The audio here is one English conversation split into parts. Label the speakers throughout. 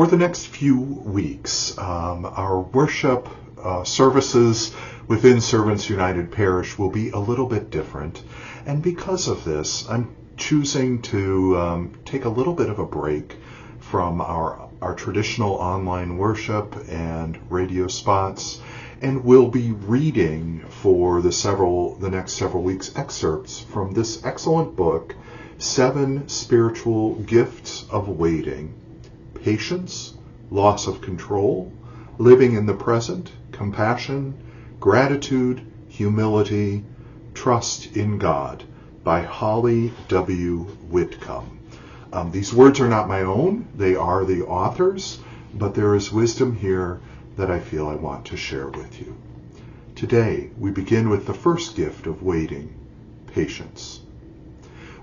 Speaker 1: For the next few weeks, our worship services within Servants United Parish will be a little bit different. And because of this, I'm choosing to take a little bit of a break from our traditional online worship and radio spots, and we'll be reading for the next several weeks excerpts from this excellent book, 7 Spiritual Gifts of Waiting: Patience, Loss of Control, Living in the Present, Compassion, Gratitude, Humility, Trust in God, by Holly W. Whitcomb. These words are not my own, they are the author's, but there is wisdom here that I feel I want to share with you. Today, we begin with the first gift of waiting: patience.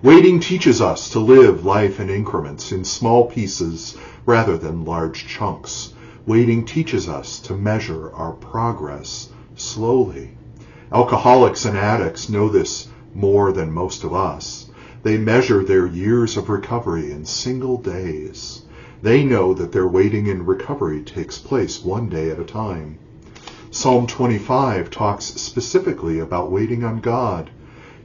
Speaker 1: Waiting teaches us to live life in increments, in small pieces rather than large chunks. Waiting teaches us to measure our progress slowly. Alcoholics and addicts know this more than most of us. They measure their years of recovery in single days. They know that their waiting in recovery takes place one day at a time. Psalm 25 talks specifically about waiting on God.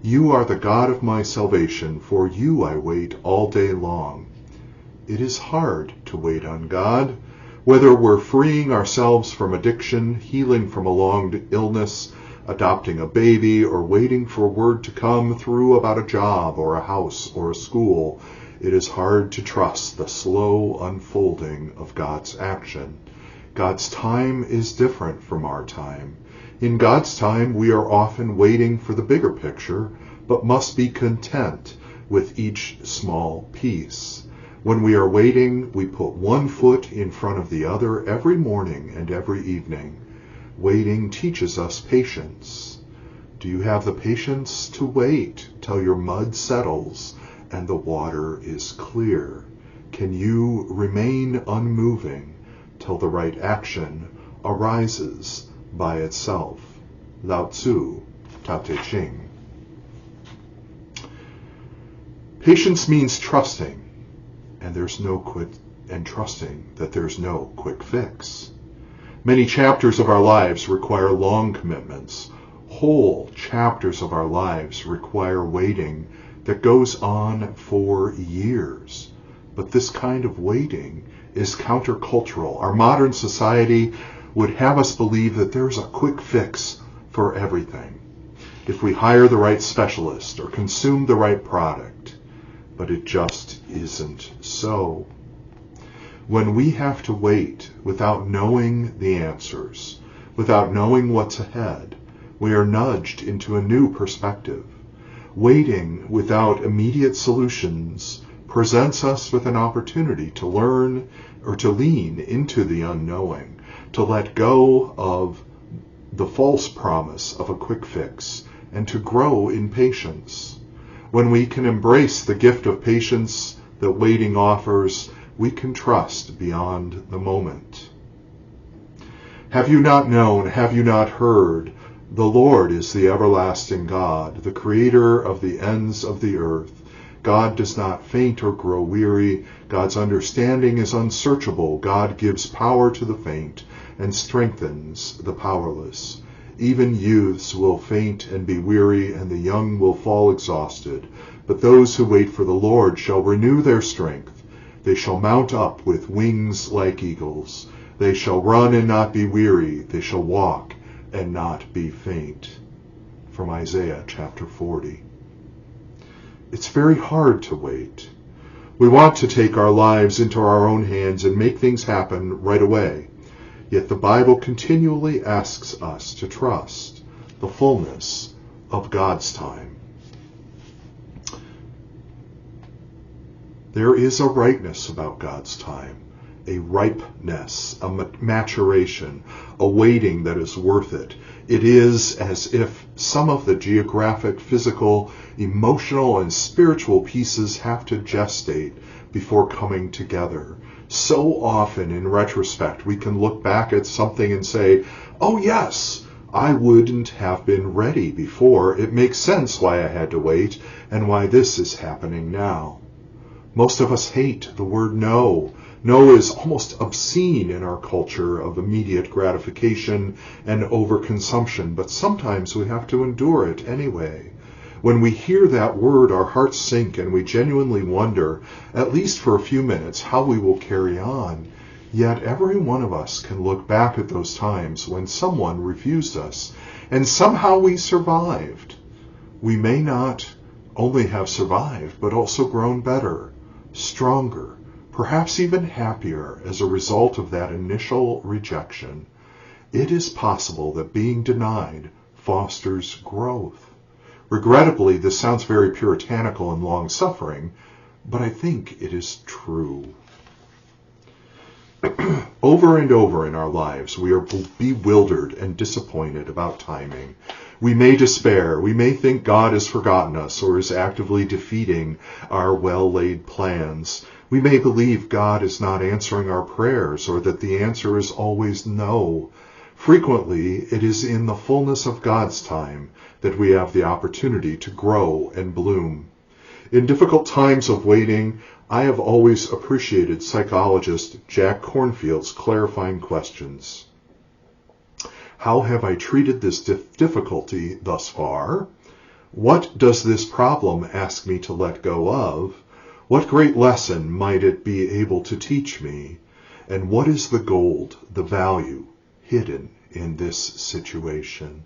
Speaker 1: You are the God of my salvation, for you I wait all day long. It is hard to wait on God. Whether we're freeing ourselves from addiction, healing from a long illness, adopting a baby, or waiting for word to come through about a job or a house or a school, it is hard to trust the slow unfolding of God's action. God's time is different from our time. In God's time, we are often waiting for the bigger picture, but must be content with each small piece. When we are waiting, we put one foot in front of the other every morning and every evening. Waiting teaches us patience. Do you have the patience to wait till your mud settles and the water is clear? Can you remain unmoving till the right action arises by itself? Lao Tzu, Tao Te Ching. Patience means trusting, and trusting that there's no quick fix. Many chapters of our lives require long commitments. Whole chapters of our lives require waiting that goes on for years. But this kind of waiting is countercultural. Our modern society would have us believe that there's a quick fix for everything if we hire the right specialist or consume the right product. But it just isn't so. When we have to wait without knowing the answers, without knowing what's ahead, we are nudged into a new perspective. Waiting without immediate solutions presents us with an opportunity to learn or to lean into the unknowing, to let go of the false promise of a quick fix, and to grow in patience. When we can embrace the gift of patience that waiting offers, we can trust beyond the moment. Have you not known, have you not heard? The Lord is the everlasting God, the creator of the ends of the earth. God does not faint or grow weary. God's understanding is unsearchable. God gives power to the faint and strengthens the powerless. Even youths will faint and be weary, and the young will fall exhausted. But those who wait for the Lord shall renew their strength. They shall mount up with wings like eagles. They shall run and not be weary. They shall walk and not be faint. From Isaiah chapter 40. It's very hard to wait. We want to take our lives into our own hands and make things happen right away. Yet the Bible continually asks us to trust the fullness of God's time. There is a rightness about God's time, a ripeness, a maturation, a waiting that is worth it. It is as if some of the geographic, physical, emotional, and spiritual pieces have to gestate before coming together. So often, in retrospect, we can look back at something and say, oh yes, I wouldn't have been ready before. It makes sense why I had to wait and why this is happening now. Most of us hate the word no. No is almost obscene in our culture of immediate gratification and overconsumption, but sometimes we have to endure it anyway. When we hear that word, our hearts sink and we genuinely wonder, at least for a few minutes, how we will carry on. Yet every one of us can look back at those times when someone refused us, and somehow we survived. We may not only have survived, but also grown better, stronger, perhaps even happier as a result of that initial rejection. It is possible that being denied fosters growth. Regrettably, this sounds very puritanical and long-suffering, but I think it is true. Over and over in our lives, we are bewildered and disappointed about timing. We may despair. We may think God has forgotten us or is actively defeating our well-laid plans. We may believe God is not answering our prayers or that the answer is always no. Frequently, it is in the fullness of God's time that we have the opportunity to grow and bloom. In difficult times of waiting, I have always appreciated psychologist Jack Kornfield's clarifying questions. How have I treated this difficulty thus far? What does this problem ask me to let go of? What great lesson might it be able to teach me? And what is the gold, the value, hidden in this situation?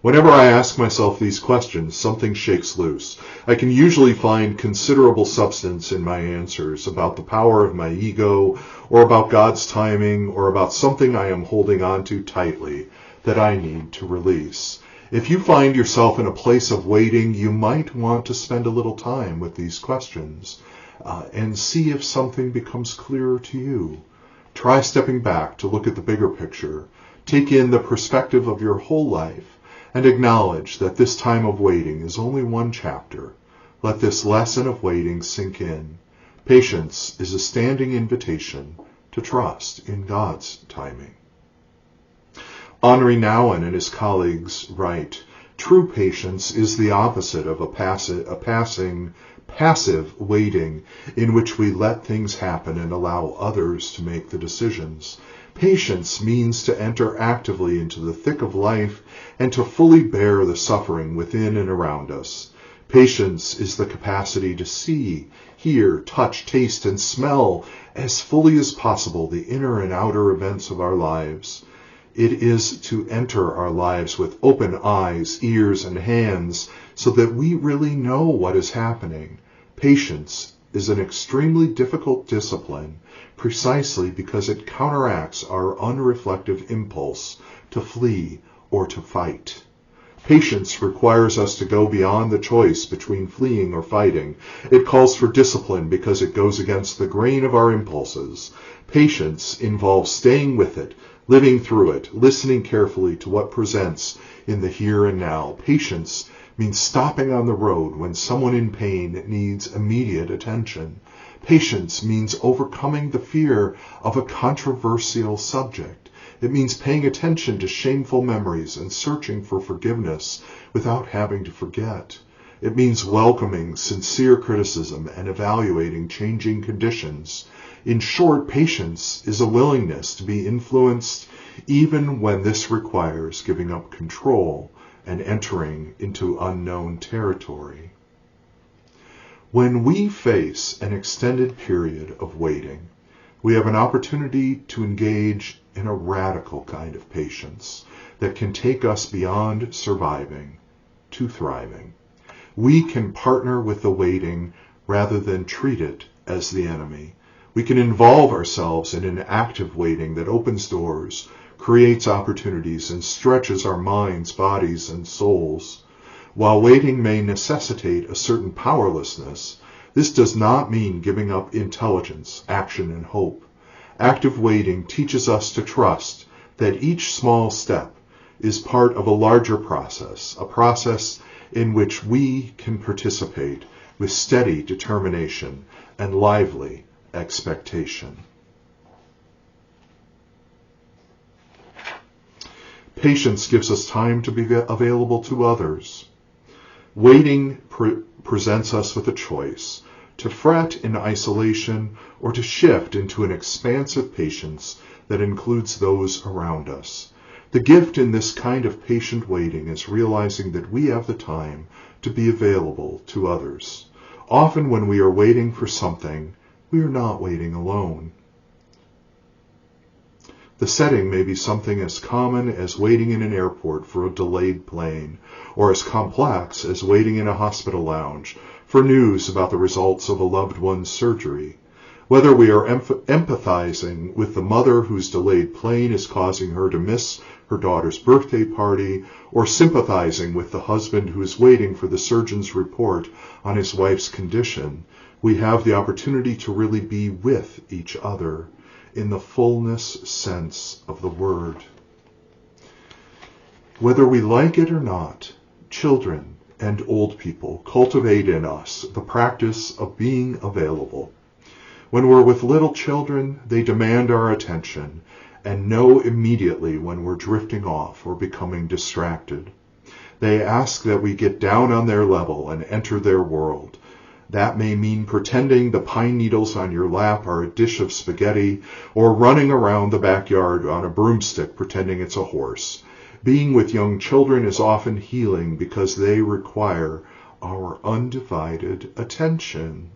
Speaker 1: Whenever I ask myself these questions, something shakes loose. I can usually find considerable substance in my answers about the power of my ego, or about God's timing, or about something I am holding on to tightly that I need to release. If you find yourself in a place of waiting, you might want to spend a little time with these questions and see if something becomes clearer to you. Try stepping back to look at the bigger picture. Take in the perspective of your whole life and acknowledge that this time of waiting is only one chapter. Let this lesson of waiting sink in. Patience is a standing invitation to trust in God's timing. Henri Nouwen and his colleagues write, true patience is the opposite of a passive waiting in which we let things happen and allow others to make the decisions. Patience means to enter actively into the thick of life and to fully bear the suffering within and around us. Patience is the capacity to see, hear, touch, taste, and smell as fully as possible the inner and outer events of our lives. It is to enter our lives with open eyes, ears, and hands so that we really know what is happening. Patience is an extremely difficult discipline precisely because it counteracts our unreflective impulse to flee or to fight. Patience requires us to go beyond the choice between fleeing or fighting. It calls for discipline because it goes against the grain of our impulses. Patience involves staying with it, living through it, listening carefully to what presents in the here and now. Patience means stopping on the road when someone in pain needs immediate attention. Patience means overcoming the fear of a controversial subject. It means paying attention to shameful memories and searching for forgiveness without having to forget. It means welcoming sincere criticism and evaluating changing conditions. In short, patience is a willingness to be influenced even when this requires giving up control and entering into unknown territory. When we face an extended period of waiting, we have an opportunity to engage in a radical kind of patience that can take us beyond surviving to thriving. We can partner with the waiting rather than treat it as the enemy. We can involve ourselves in an active waiting that opens doors, creates opportunities, and stretches our minds, bodies, and souls. While waiting may necessitate a certain powerlessness, this does not mean giving up intelligence, action, and hope. Active waiting teaches us to trust that each small step is part of a larger process, a process in which we can participate with steady determination and lively expectation. Patience gives us time to be available to others. Waiting presents us with a choice to fret in isolation, or to shift into an expansive patience that includes those around us. The gift in this kind of patient waiting is realizing that we have the time to be available to others. Often when we are waiting for something, we are not waiting alone. The setting may be something as common as waiting in an airport for a delayed plane, or as complex as waiting in a hospital lounge for news about the results of a loved one's surgery. Whether we are empathizing with the mother whose delayed plane is causing her to miss her daughter's birthday party, or sympathizing with the husband who is waiting for the surgeon's report on his wife's condition, we have the opportunity to really be with each other in the fullness sense of the word. Whether we like it or not, children and old people cultivate in us the practice of being available. When we're with little children, they demand our attention and know immediately when we're drifting off or becoming distracted. They ask that we get down on their level and enter their world. That may mean pretending the pine needles on your lap are a dish of spaghetti, or running around the backyard on a broomstick pretending it's a horse. Being with young children is often healing because they require our undivided attention.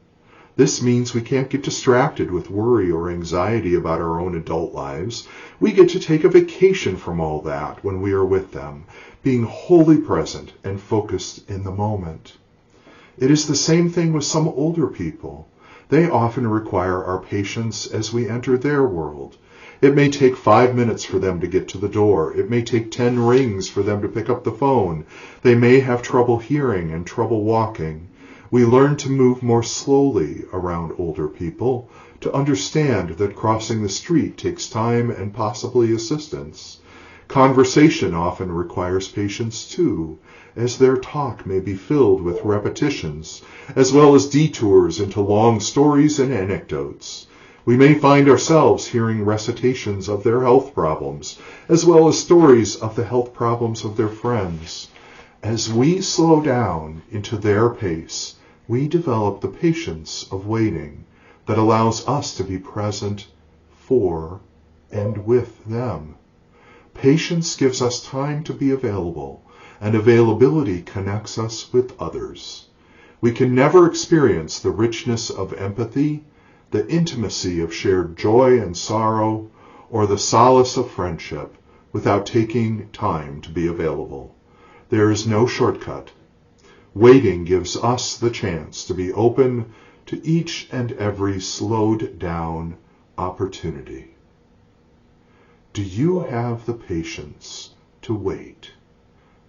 Speaker 1: This means we can't get distracted with worry or anxiety about our own adult lives. We get to take a vacation from all that when we are with them, being wholly present and focused in the moment. It is the same thing with some older people. They often require our patience as we enter their world. It may take 5 minutes for them to get to the door. It may take 10 rings for them to pick up the phone. They may have trouble hearing and trouble walking. We learn to move more slowly around older people, to understand that crossing the street takes time and possibly assistance. Conversation often requires patience too, as their talk may be filled with repetitions, as well as detours into long stories and anecdotes. We may find ourselves hearing recitations of their health problems, as well as stories of the health problems of their friends. As we slow down into their pace, we develop the patience of waiting that allows us to be present for and with them. Patience gives us time to be available, and availability connects us with others. We can never experience the richness of empathy, the intimacy of shared joy and sorrow, or the solace of friendship without taking time to be available. There is no shortcut. Waiting gives us the chance to be open to each and every slowed down opportunity. Do you have the patience to wait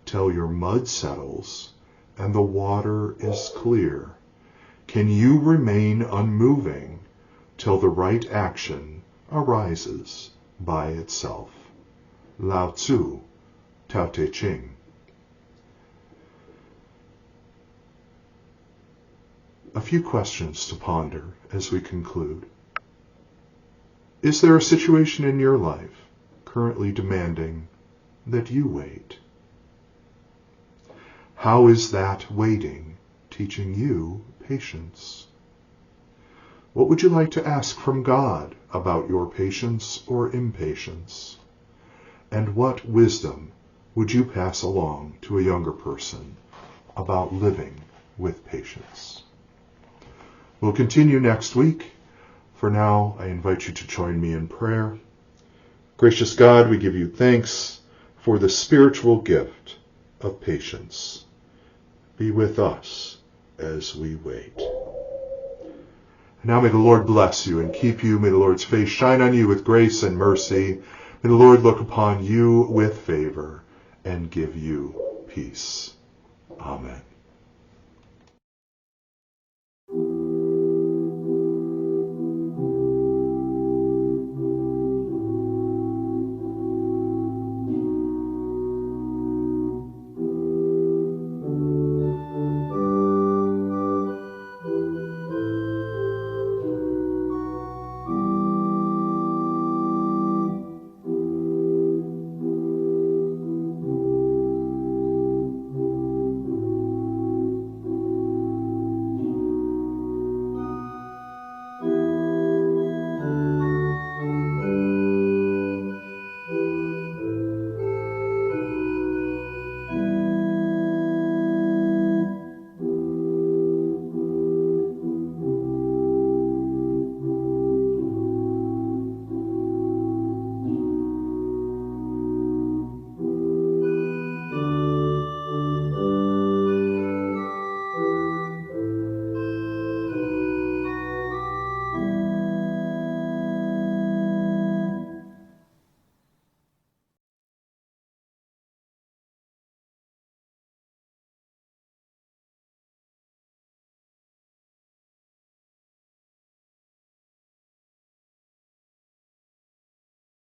Speaker 1: till your mud settles and the water is clear? Can you remain unmoving till the right action arises by itself? Lao Tzu, Tao Te Ching. A few questions to ponder as we conclude. Is there a situation in your life currently demanding that you wait? How is that waiting teaching you patience? What would you like to ask from God about your patience or impatience? And what wisdom would you pass along to a younger person about living with patience? We'll continue next week. For now, I invite you to join me in prayer. Gracious God, we give you thanks for the spiritual gift of patience. Be with us as we wait. Now may the Lord bless you and keep you. May the Lord's face shine on you with grace and mercy. May the Lord look upon you with favor and give you peace. Amen.